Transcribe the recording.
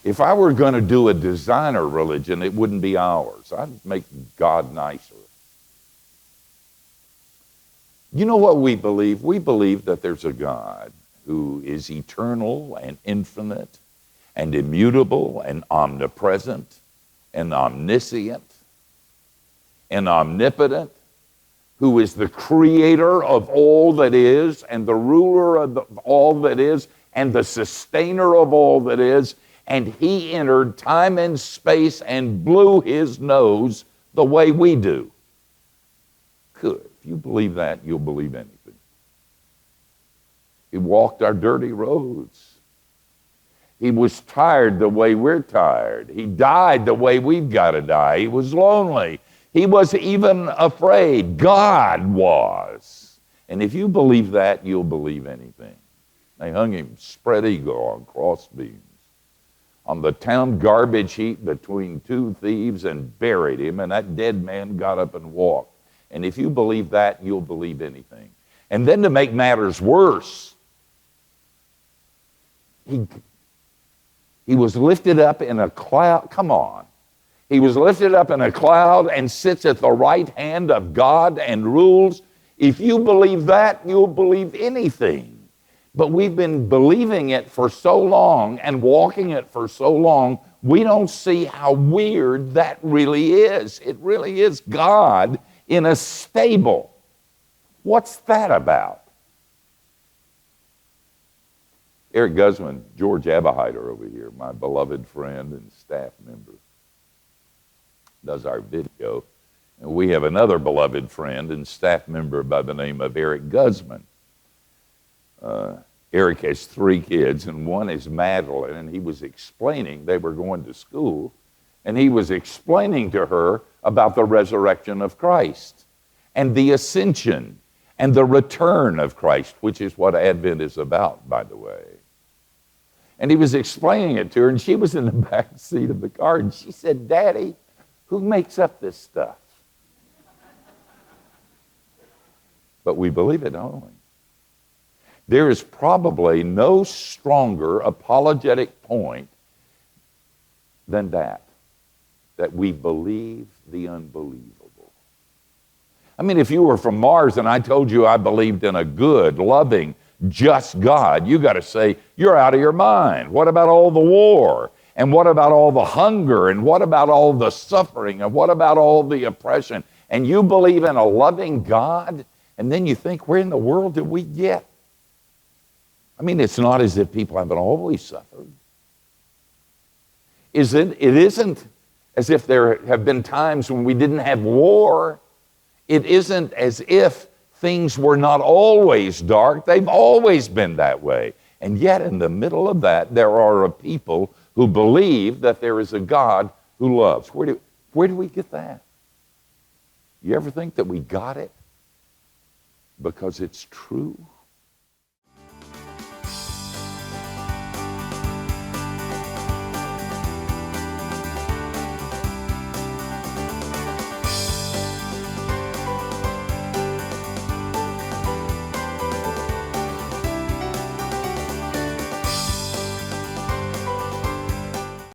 If I were going to do a designer religion, it wouldn't be ours. I'd make God nicer. You know what we believe? We believe that there's a God who is eternal and infinite and immutable and omnipresent and omniscient and omnipotent, who is the creator of all that is and the ruler of all that is and the sustainer of all that is, and he entered time and space and blew his nose the way we do. Good. If you believe that, you'll believe anything. He walked our dirty roads. He was tired the way we're tired. He died the way we've got to die. He was lonely. He was even afraid. God was. And if you believe that, you'll believe anything. They hung him spread eagle on cross beams on the town garbage heap between two thieves and buried him, and that dead man got up and walked. And if you believe that, you'll believe anything. And then to make matters worse, he was lifted up in a cloud. Come on. He was lifted up in a cloud and sits at the right hand of God and rules. If you believe that, you'll believe anything. But we've been believing it for so long and walking it for so long, we don't see how weird that really is. It really is God in a stable. What's that about? Eric Guzman, George Abahider over here, my beloved friend and staff member, does our video. And we have another beloved friend and staff member by the name of Eric Guzman. Eric has 3 kids, and one is Madeline, and he was explaining, they were going to school, and he was explaining to her about the resurrection of Christ and the ascension and the return of Christ, which is what Advent is about, by the way. And he was explaining it to her, and she was in the back seat of the car, and she said, "Daddy, who makes up this stuff?" But we believe it, don't we? There is probably no stronger apologetic point than that we believe the unbelievable. I mean, if you were from Mars and I told you I believed in a good, loving, just God, you got to say, you're out of your mind. What about all the war? And what about all the hunger? And what about all the suffering? And what about all the oppression? And you believe in a loving God? And then you think, where in the world did we get? I mean, it's not as if people haven't always suffered. It isn't as if there have been times when we didn't have war. It isn't as if things were not always dark. They've always been that way. And yet in the middle of that, there are a people who believe that there is a God who loves. Where do we get that? You ever think that we got it because it's true?